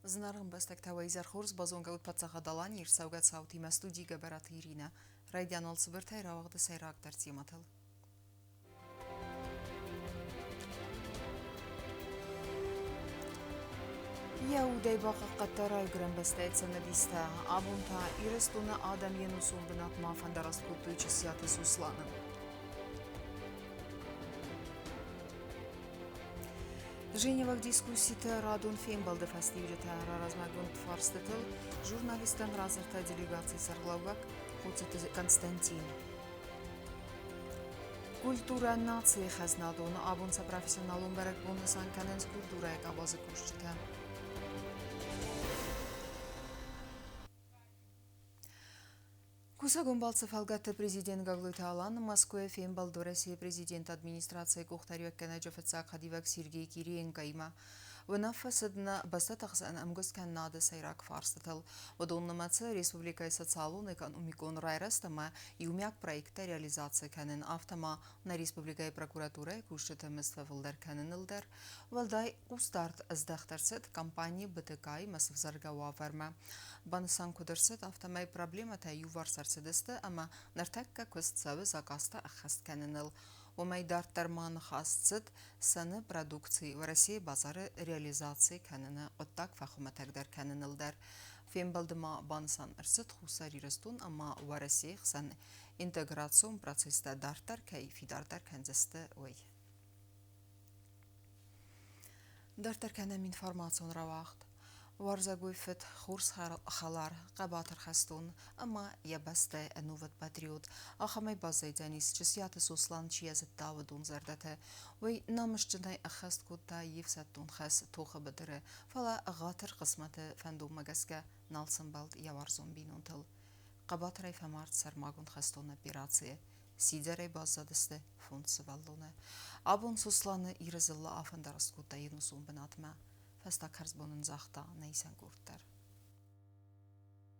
Знарым бәстәктәвәй зәрхурс базонга утпатсаға далан ирсәугәт сауti мәстудига бәрат ирина. Райдян олсы бір тайрауғды сайрақ дәртематыл. Яудай бақы қаттарай грам бәстәйтсіні дисті. Абунта ирестуны адам енусун бінатма фандарас күттүйчі сияты сусланын. Женевак дискуссита радун фембалды фестиваліті размагун фарстытыл, журналистен разырта делегации сарглавак Хуцит Константин. Культура нации хазнадуны абунса профессионалун бәрек бұны санканенс культурайк абазы күшчіті. Кусагун балцы фалгатты президент Гаглыты алан Москве фембалду Россия президент администрации кухтарю кенеджофетсак хадивак Сергей Кириенко има. Внафасадна бастатахсан амгус каннады сайрак фарстатыл. Водоннамацы республикай социалун экономикон райрастама и умяк проекта реализации канен автома на республикай прокуратурай кушчетамыз фавылдар канен илдар. Валдай устарт аздахтарсет компании БТК масывзарга уафарма. Банысан кудырсет автомай проблемата юварсарсыдысты, ама нартакка көстсавы закаста ахаст канен ил. Умайдар тарман хасцит саны продукции в России базары реализации канына оттак фахуматагдар канынылдар. Фембалдыма бансан ырсыт хусари растун, ама в России сан интеграцион процесста дартар кай фидардар канзасты ой. Дартар канам информацион равахт. Варзагуйфет хурс халар قباتر خستون اما یه بسته انووت پاتریوت آخمی بازی دانیس چسیات سوسلان چیز داودون زردته وی نامش جنای اخست کتا یفستون خست توخ بدره فلا غاتر قسمت فندوم مگسکه نالسن بالد یوارزون بینونتل قباتر فمارت سرماگون خستون اپیراتسیه سیدره بازدسته فوند سوالونه آبون سوسلانه ایرزلا آفندرست کتا ینوسون بناتمه فستا کرزبونن زختا نیسان گورتر.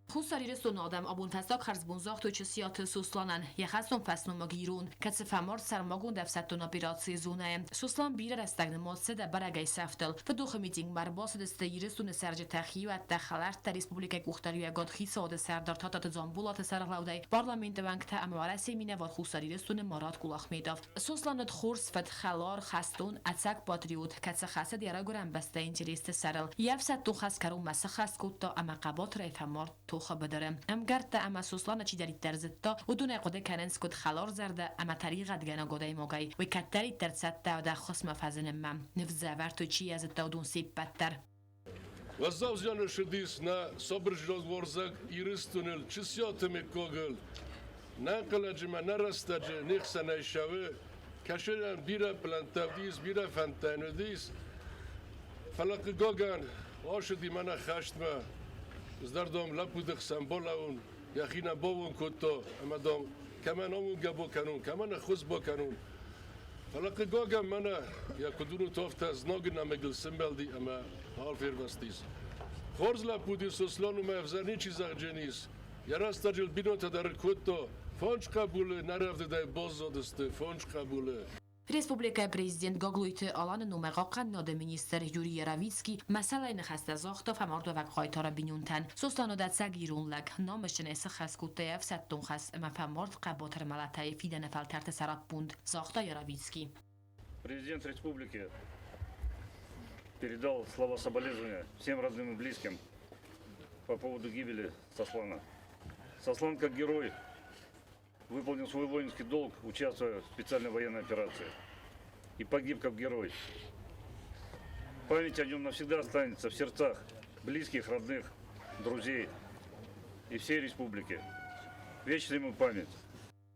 Хусари рестон адам абун фастак харзбун захту чесият сусланан яхастон фаснум магирун кац фамор сармагун дafsatton операции зунаем суслан бира растагн мосседа барагай сафтал фдух митинг марбос десте рестон сарж тахият дахалар та республика кухтария год хисод сардар тата замбулат сарглаудай парламент вангта амвара семине ва хусари рестон марат кулахмедов сусланат хурс фат халар хастун атсак патриот кац хасад ярагурам баста интерест сарал яфсатту хаскару масахас кутта амaqabat райфамор توخه بدارم گرت اما سوسلان چی داری ترزتا و دونه قده کننس کد خلار زرده اما طریقت گنا گدای موگای و کتری ترزت تا ده خصم فزن مم نفزور تو چی از تا دون سیب بدتر Воззавзяно шедис на собрж разворзак и рыстунел чисятами когл. Накаладжима нарастадже нехсана шаве кашеран бира плантавдис бира фантанудис фалак гоган ошди мана хаштма زدردم لپودخ سمبولون یخینا باون کتا امدام کمان آمون گبو کنون کمان خوز با کنون فلق گاگم منه یا کدونو تافت از ناگ نمگل سمبلدی اما حال فیر بستیز خورز لپودی سوسلانو مفزرنی چیز اغجنیز یا راست جل بینو تا در کتا فانچ قبوله نرفته دای باز زادسته فانچ قبوله Республика президент Гаглуйты аланы нумега каннады министр Юрий Яровицкий масалай нахаста захта фамардовак хайтара бинюнтан состанодат сагирунлак намышын эсі хаскутаев саттун хас эма фамард қаботар малатай фидана фалтарты сараппунд захта Яровицкий. Президент республики передал слова соболезнования всем родным и близким по поводу гибели Сослана. Сослан как герой выполнил свой воинский долг, участвуя в специальной военной операции. И погиб как герой. Память о нем навсегда останется в сердцах близких, родных, друзей и всей республики. Вечная ему память.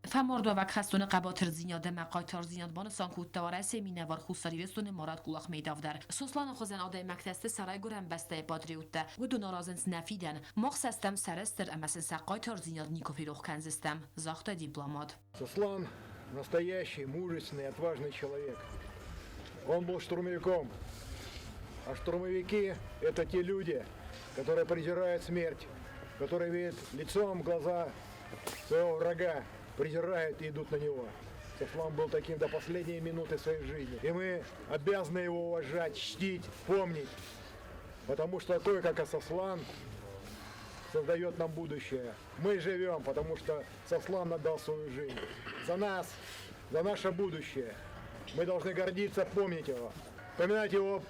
فمردوک خستون قباتر زیاد مقایتار زیاد بان سانکوت دواره سمینه وار خوصاری رستون ماراد کلاخ میدافدر سوسلان خوزن آدای مکتسته سرای گرم بسته پادریوته و دو نارازنس نفیدن مخصستم سرستر امسن سقایتار زیاد نیکوفیروخ کنزستم زاخت دیپلمات Сослан настоящий, мужественный, отважный человек. Он был штурмовиком. А штурмовики – это те люди, которые презирают смерть, которые видят лицом в глаза своего врага, презирают и идут на него. Сослан был таким до последней минуты своей жизни. И мы обязаны его уважать, чтить, помнить. Потому что такой, как Асаслан, создает нам будущее. Мы живем, потому что Сослан отдал свою жизнь. За нас, за наше будущее. Мы должны гордиться, помнить его. Поминать его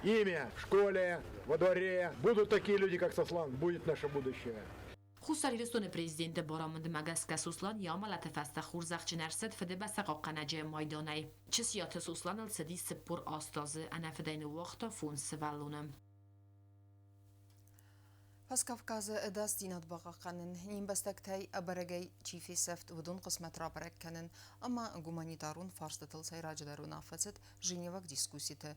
имя в школе, во дворе. Будут такие люди, как Сослан, будет наше будущее. Խուսարիրստոնը պրեզիդենտը բորամնդ մագասկա Սուսլան յամալատը ֆաստա խուրզախ ջներսդ ֆդե բասա կանաջե մայդոնայ չսիաթը Սուսլանալ ցդի սպոր աստազը անաֆդայնը վախտա ֆուն սվալունը Пас Кавказы эдас динат бағаққанын, ним бастактай абарагай чифи сәфт вдун қысмет рапаракканын, ама гуманитарун фарстытыл сайрачыдарун афацет Женевак дискусситы.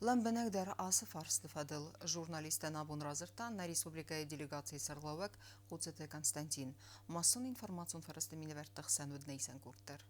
Ламбанагдар асы фарсты фадыл журналистен абун разыртан на республикая делегации сарлавак Қуцеты Константин. Масон информацион фарасты миневертық сән вднейсен курттар.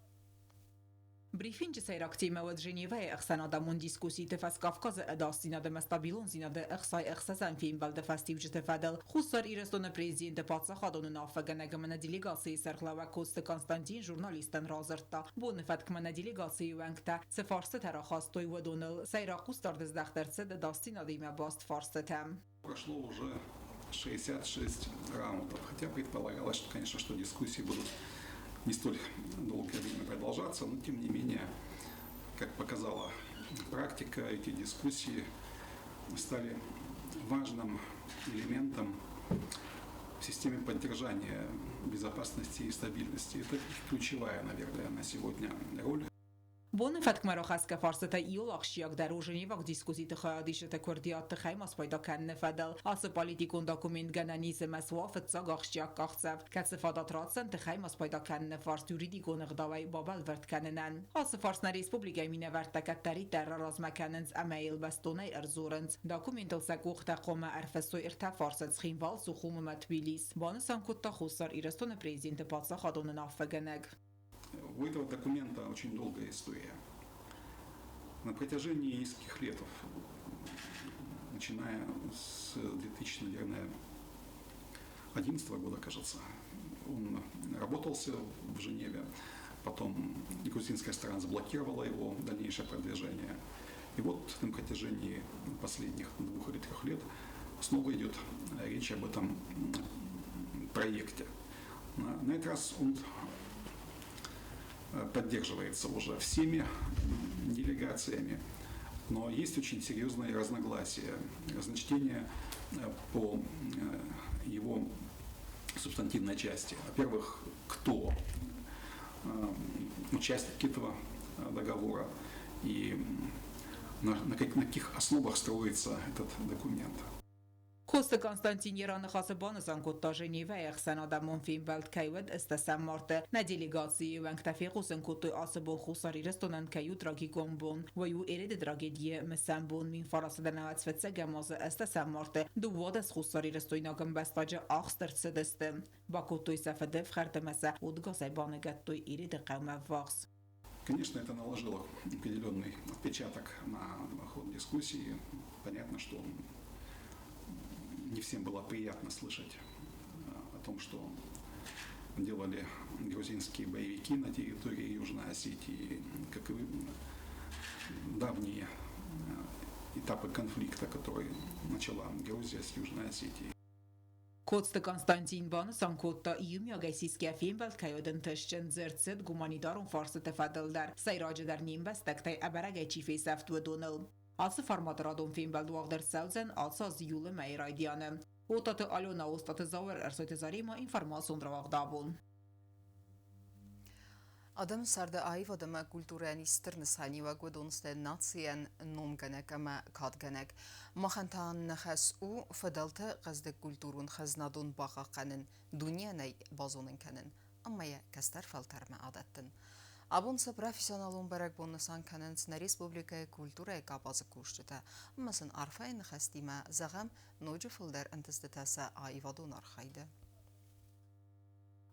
بريفينج سيراكتي مواد جنيفا اخسنا دامون ديسكوسي تفاس كافكاز اداستينا دم استابيلون زينا د اخصاي اخساسن فيم بلد فاستيو جتفادل خصر ايرستون بريزيدنت باتسا خادون نافغنا گمنا ديليغاسي سرخلاوا كوست كونستانتين جورناليستن رازرتا بون فتكمنا ديليغاسي وانكتا سفارست ترا خاستوي ودونل سيراقوس داردز دخترڅ د داستينا ديما باست фарстетем. Прошло уже 66 раундов, хотя предполагалось, что, конечно, что дискуссии будут не столь долгое время продолжаться, но тем не менее, как показала практика, эти дискуссии стали важным элементом в системе поддержания безопасности и стабильности. Это ключевая, наверное, на сегодня роль. بون فتکمرا خسک فارستا ایول اخشیاک در روزنی وقت دیسکوسی تخیادیش تکردیات تخیماس پیدا کنن فدل آس پالیتیکون داکومنت گنانیز مسوافت ساگ اخشیاک کاخسف کس فادات راتسن تخیماس پیدا کنن فارس یوریدیکون اقداوی بابل ورد کننن آس فارس نا ریسپوبلیکای مینه ورد تکتری در راز مکننز امیل بستونه ارزورنز داکومنتل سکوخ تقوم ارفستو ارتفارست خیموال سخوم متبیلیس بانسان کتا خوصار ایرستون پریزینت پاتسا خادون نافگنگ. У этого документа очень долгая история. На протяжении нескольких лет, начиная с 2011 года, кажется, он работался в Женеве, потом грузинская сторона заблокировала его дальнейшее продвижение. И вот на протяжении последних 2 или 3 лет снова идет речь об этом проекте. На этот раз он поддерживается уже всеми делегациями, но есть очень серьезные разногласия, разночтения по его субстантивной части. Во-первых, кто участники этого договора и на каких основах строится этот документ. کوست کانستانتین یران خاص بانسان کوتا ژنیو اخسنا دمون فیلم بلد کیود استسم مارت ندیلیگاسی و انکتفیقوسن کوتوی آسبو خوصاری رستونن کیو دراگی گمبون و یو ایرد دراگیدیه مسنبون من فراسد نوات فتسه گماز استسم مارت دو وادس خوصاری رستوی ناگم بستاج آخستر سدستم با کوتوی سفدف خردمسه ودگاسه بانگتوی ایرد قوم واقس. Конечно, это наложило определенный отпечаток на ход дискуссии. Понятно, что не всем было приятно слышать о том, что делали грузинские боевики на территории Южной Осетии, как и давние этапы конфликта, который начала Грузия с Южной Осетией. کوست کانستانتین بانسان کوتا ایومیا گیسیسکی فیلم بلد کیودن تشچن زرتسد گومانیدارون فارس تفادل در سیراج در نیم بستکتای ابرگی چیفی سفت و دونل. آس فرماترادون فیلم بلد واقدر سوزن آس از یول میرایدیانه. او تات آلونا اوستات زاور ارسویت زاری ما اینفرماسون را واقدابون. Adam sarda ayv adama kulturanistr nisani wa gudonste natsiyan nomganek ama kadganek. Maxantan naxas u fadalta qazda kulturun xaznadun baqaqanin dunyanay bazonun kanin. Amma ya kastar faltarma adattin. Abunsa profesionalun barak bonnasan kanin na respublika kultura kapazı kuştuta. Masın arfay naxastima zagam noju fuldar antistitasa ayvadun arxaydı.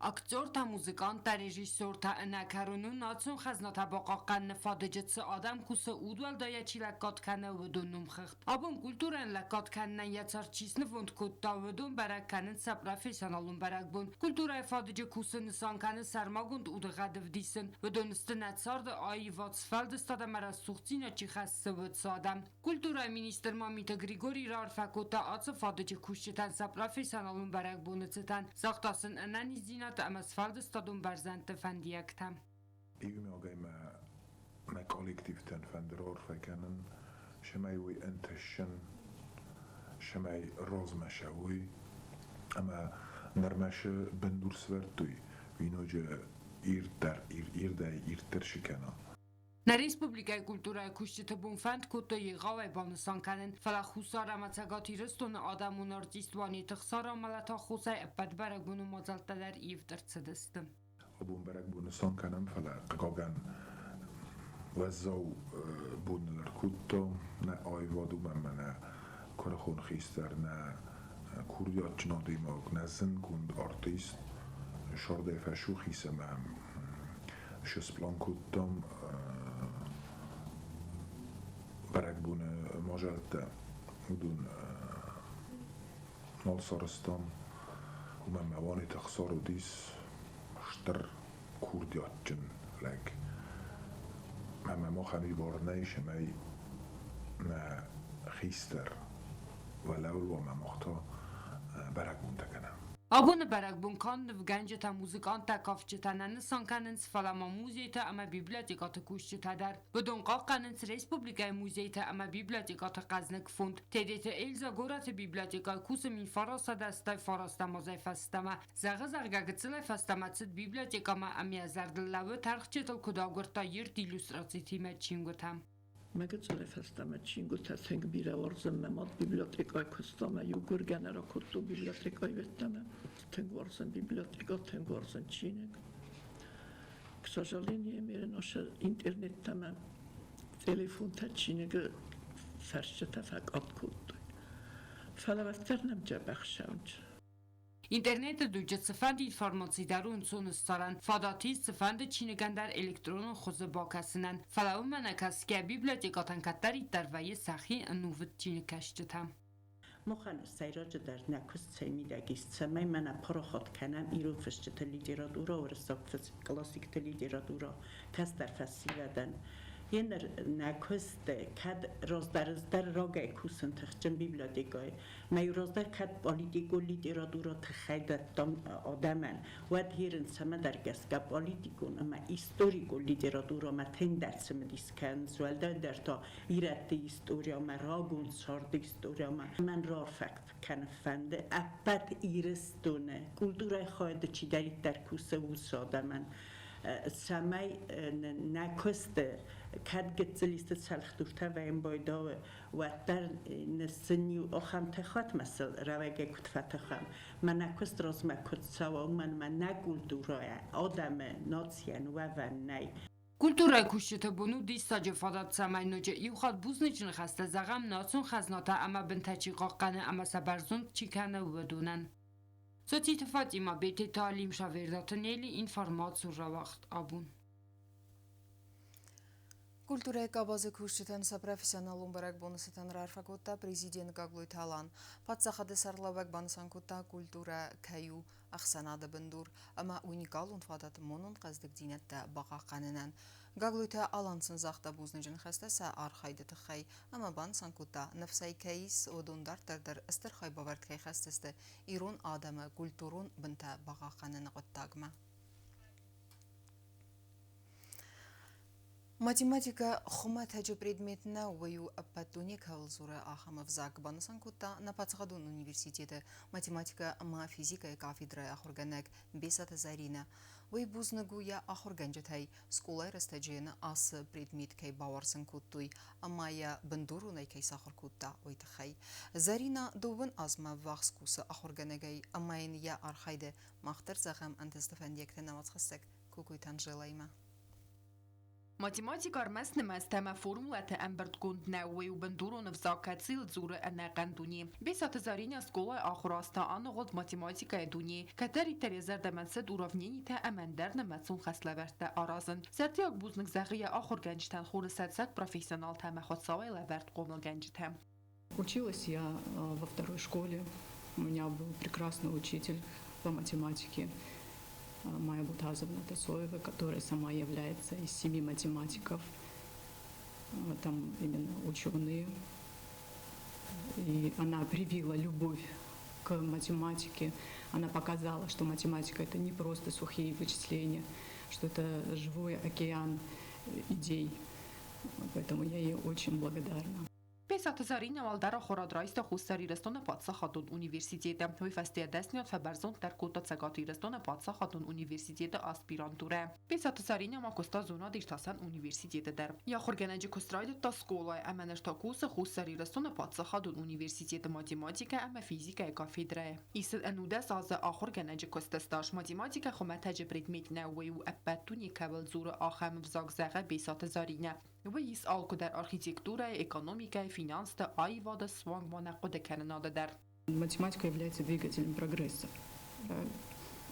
Aktör ta muzikant ta rejissör ta nakarunun natsun xaznata baqaqan nefadecetse adam kusa udwal da yaçilakkat kana vudunum xıxt. Abun kulturen lakkat kana yatsar çisni fund kutta vudun barakkanın sa profesyonalun barakbun. Kultura ifadece kusa nisan kanı sarmagund udğadev disin. Vudun istinatsar da ay vatsfeld stada marasuxtina çi xasse vudsadam. Kultura minister Mamita Grigori Rarfakota atsı fadece kuşçetan sa profesyonalun barakbunu tsitan. Saxtasın analizina اما اسفالد استادون برزنت فندیکتم. ایومی آگای ما کالکتیف تن فندرار فکنن شمای انتشن شمای رازمشوی اما نرمش بندور سورتوی وینوجه ایرتر شکنه. Na Respublikaj kultura kushtet bunfand kuto yigave banusan kanen fala khusara matsagati restun adamun artistvani txsara malata khusay badbarag bunu mazaltalar iftertsedestim. Abun barag bunusan kanen fala qaqagan وزاو بودنر کودتا نه آیوادو من نه کارخون خیستر نه کوریات جنادی ماگ نه زن کند آرتیست شارده فشو خیسه من شسپلان کودتام برگ بونه ماجلتا ودون نال سارستان و من موانی تخسار و دیس شتر کوریات جن لگ ما خمی بارنیش می خیستر ولول و ما مختا برگون تکنم Abun baragbun kan v ganjeta muzikanta kafçetanen sankanın falama muzeyte ama bibliotekatı kuşçeta der. Budun qaqanın Respublikay muzeyte ama bibliotekatı qaznik fund. Tedete Elza gorat biblioteka kusumin farasa dastay farasta mozayfastama. Zağızarga gıtsılay fastamatsit bibliotekama amiyazardıllavı tarxçetal kudagurta yert illustrasi time çingutam. Megacele festame csingut heszeng bire varzem memad bibliotekaj köztame jugur genera kotto bibliotekaj vetteme. Teng varzem biblioteka, teng varzem csinek. K săжалению, mere nasze internetame telefon te csinege fersçete fek atkotto. Felevetter nem cebexşevnc. İnternette duyca sıfand informasi darun sonu staran fadati sıfand çinegandar elektronun xozu bakasınan falauman kaske bibliotekatan kattari darvaye sahi nuvut çinekaştıtam. مخن سیراج در نکست سیمی دگیست سمی من پرخات کنم ایرو فشت لیتراتورا و رساب کلاسیک لیتراتورا کس در فسیلدن ین نکست کد رازدر راگای کوسن تخچن بیبلادگای می رازدر کد پالیتیکو لیتراتورا تخید دام آدمن و هیرن سما در گسگا پالیتیکون اما هیستوریکو لیتراتورا ما تن درس مدیسکن زوالدر در تا ایرت هیستوریا ما راگون سارد هیستوریا من رار فکت کنفنده ابد ایرستونه کلتورای خواهد چی دارید در کوسه و سادمن سمی نکست کد گتزلیست سالخدورتا و این بایدا و در نسنیو آخام تخات مثل روگه کت فتخم من نکست راز مکت سوا من نگولدورای آدم ناتسین و نی Kultura kuşçete bunu distace fadat samaynoce yuxat buzniçin xasta zağam natsun xaznata ama bin taçiqaqanı ama sabarzun çikane uvedunan. Sotit Fatima beti talim şaverdatıneli informatsur ravaqt abun. Культура кабазы кушчетен са профессионалун барак бонусетен рарфакутта президент Гаглуй Талан. Патсахады сарлабак бансанкутта культура каю ахсанады бындур, ама уникалун фадат монун қаздық динетті баqa қанынан. Гаглуй Талан сынзақта бузнежін хастаса архайды тықхай, ама бансанкутта нефсай кайис одундар тардыр істірхай бавард кай хастасты ирун адамы культурун бінта баqa қанын ғыттагма. Математика хума тәжі предметіна ойу аппаттуне кавылзуры ахамов зак банысан кутта на Пацхадун университеті математика ма физика кафедра ахурганак бесата зарина. Ой бузнагуя ахурганжатай скулай растаджена асы предмет кай баварсан куттуй, амая бандурунай кай сахар кутта ойтахай. Зарина довын азма вахскусы ахурганагай, амайын я архайды мақтыр зағам антыстыфандиекті намазқысық кукуйтан жылайма. Математикар местема формулата амберткунд науи убандурон взакацил зура анагандуни. Бесат зарина школа ахраста аногод математика дуни. Катери терезер демансет уравнений та амандерна матсун хаславерта аразен. Сертиак бузник загия ахор генчтан хурсатсат профессионал тама хотсавай лаверт комл генчтам. Училась я во второй школе. У меня был прекрасный учитель по математике. Майя Бутазовна Тасоева, которая сама является из 7 математиков. Там именно ученые. И она привила любовь к математике. Она показала, что математика — это не просто сухие вычисления, что это живой океан идей. Поэтому я ей очень благодарна. Песат зарина валдара хорадрайста хустари рестона патса хатун университета. Вифасте десниот фаберзон тер кота цагати рестона патса хатун университета аспирантуре. Песат зарина макоста зона диштасан университета дер. Я хоргенеджи кострайда та школа аменешта куса хустари рестона патса хатун университета математика ама физика кафедре. Исл энудес аз ахоргенеджи костасташ математика خمتج предмет науи و ابتونی کبل زور آخم وزاگزغه بیسات زارینه. و يسأل كدر أرخيتكتورة إقономика فинанс та айвада сванг монақода канада дар. Математика является двигателем прогресса.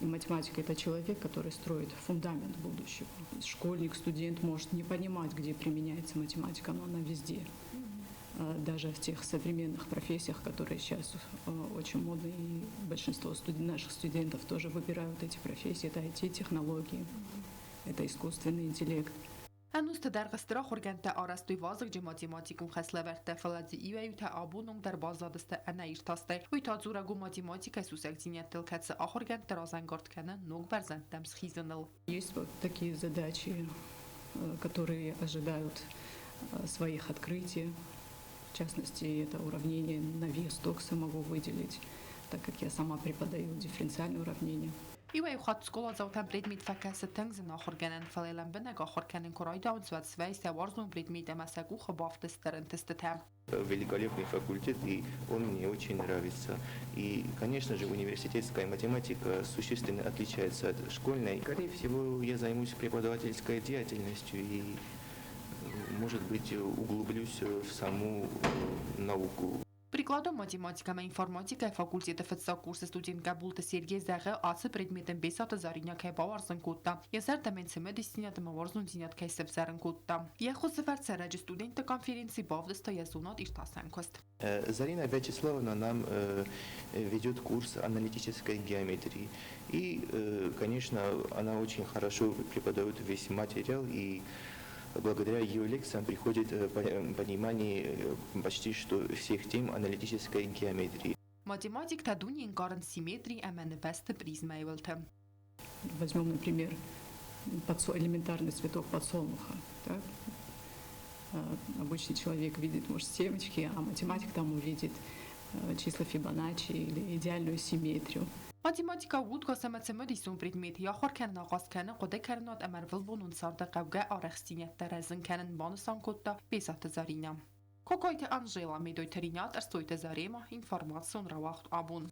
И математика — это человек, который строит фундамент будущего. Школьник, студент может не понимать, где применяется математика, но она везде. Даже в тех современных профессиях, которые сейчас очень модны, и большинство наших студентов тоже выбирают эти профессии. Это IT-технологии, это искусственный интеллект. هنوز در قصر خورگنت آرستوی وازق جه ماتیماتیکون خسلورت فلزی ایوه تا آبونون در بازادسته انایش تاسته وی تا زورگو ماتیماتیکا سوسک زینیت تلکتس آخورگنت رازنگارد کنه نوگ برزندم سخیزنل. Есть вот такие задачи, которые ожидают своих открытий. В частности, это уравнение на вес токса могу выделить, так как я сама преподаю дифференциальное уравнение. ایوه خود سکولا زوتن предмет فکس تنگز ناخورگنن فلیلن بنگ آخورکنن کرایدا اون سواد سوی سوارزون предмет مسگو خبافتس درن تستتم. Великолепный факультет, и он мне очень нравится. И, конечно же, университетская математика существенно отличается от школьной. Скорее всего, я займусь преподавательской деятельностью и, может быть, углублюсь в саму науку. Прикладом математика и информатика факультета ФЦА курсы студент Габулта Сергей Заге ацы предметом бесата зариня кай баварзан кутта. Я сертамен семе дистинят маварзун зинят кай севзарен кутта. Я хосефер цераджи студента конференции бавдеста язунат иштасан кост. Зарина Вячеславовна нам ведет курс аналитической геометрии. И, конечно, она очень хорошо преподает весь материал, и благодаря ее лекциям приходит понимание почти что всех тем аналитической геометрии. Математик тадуни инкарен симметрии амене бесте призмейвелте. Возьмем, например, элементарный цветок подсолнуха. Так? Обычный человек видит, может, семечки, а математик там увидит числа Фибоначчи или идеальную симметрию. математика وود قسم تمدیسون предмет یا خور کنن آغاز کنن قده کرنات امرول بونون سارده قوگه آرخستینیت درزن کنن بانسان کده بیسات زارینم. کوکایت انجیلا میدوی ترینات ارستویت زاریما інформацион равахт абун.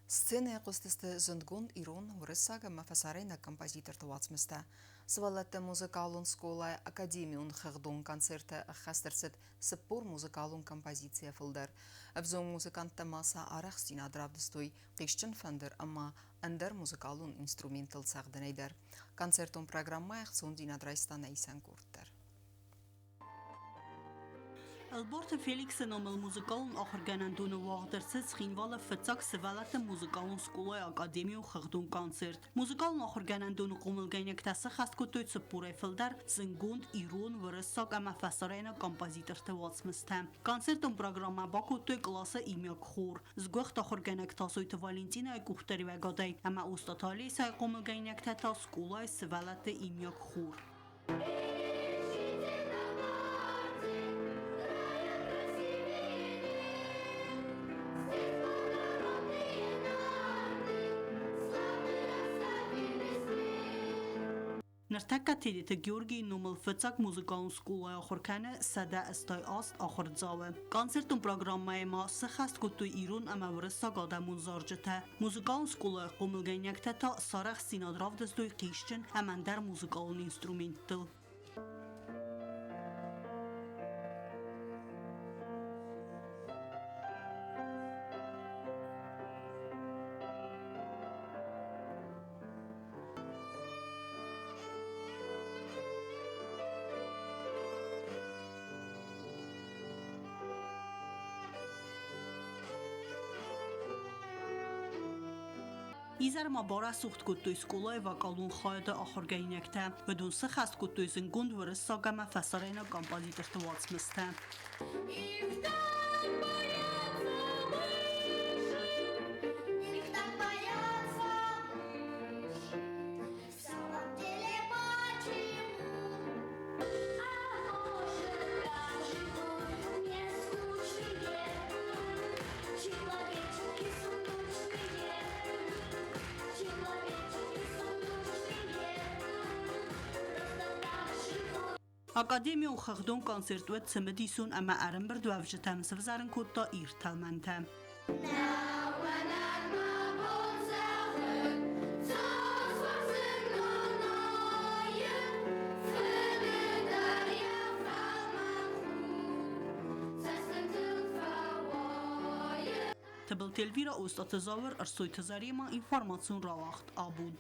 Сцена قصدست زندگون ایران ورساگ مفسرین композитор تواتمسته. سوالت موزیکالون سکولا اکادمیون خردون کنسرت خسترست سپور موزیکالون композиция فلدر. افزون موزیکانت تماسا آرخستینا درابدستوی قیشچن فندر اما اندر موزیکالون انسترومنتال ساغدنیدر. کنسرتون پروگرامای خسون دینا درایستان ایسان کردر. البورت فيليكس نومل موزيكالون آخر گنندون واقدرسز خینوال فتاک سوالت موزیکالون سکولای اکادمیو خردون کنسرت. موزیکالون آخر گنندون قومل گینک تسخ است کتوی سپوره فلدر زنگوند ایران ورساک اما فسرین کامپوزیتر تواتمستم. کنسرتون پروگرام با کتوی کلاس ایمیاک خور. زگوخت آخر گینک تاسویت والنتینا کوختری و گادای اما استاتالی سای قومل گینک تا سکولای سوالت ایمیاک خور. Նրթակա թերիթը Գյորգի նոմլ ֆծակ մուզիկալն սկուլայ ախորքանը սադա աստայ աստ ախորձավը կոնցերտում պրոգրամմայ մասը խաստ կուտու իրուն ամա վրսա գադամուն զարջթա մուզիկալն սկուլայ խոմլգենյակթա та սարախ սինադրավ դստոյ կիշչն ամանդար մուզիկալն ինստրումենտլ Իզարմա բարա սուխտ կուտույ սկուլայ վակալուն խայդը ախորգայինյակթա վդուն սխաստ կուտույ զնգունդ վրս սագամա ֆասարենա կամպազիտր տված մստա Ակադեմիոն խղդոն կոնցերտուետ ծմդիսուն ամա արմբր դուավժտամ սվզարն կուտտա իր թալմանթա Թբլտել վիրա ոստատզավր արսոյ թզարիма ինформացիոն ռավախտ աբուն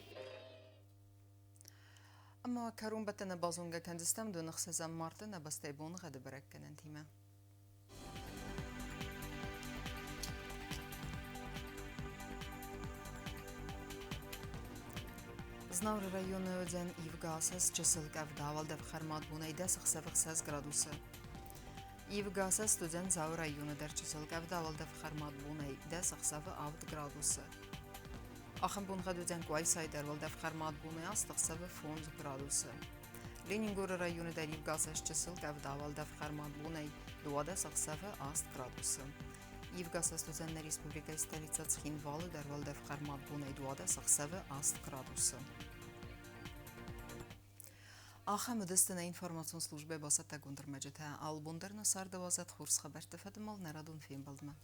Ama karun batana bazonga kandistam do nxsazam martana bastebon gade barakken time. Znavr rayonu öden Ivgasas çısılkav davalda xarmat bunay da 6 gradusa. Ivgasas studen zav rayonu der çısılkav davalda xarmat bunay da 6 gradusa. Axın bunğa dödən qoy sayдар valda xarmat bunay astıq 10 gradusa. Leningor rayonu der Ivgasas-çısılkav davalda xarmat bunay 2 gradusa. Ivgasas studenlər Respublika stolica Ცხინვალը der valda xarmat bunay 2 gradusa. Axı müdəstənə informasiyon slujbə basata göndərməcətə albundarna sardavazat xurs xəbər təfədmal nəradun film baldma.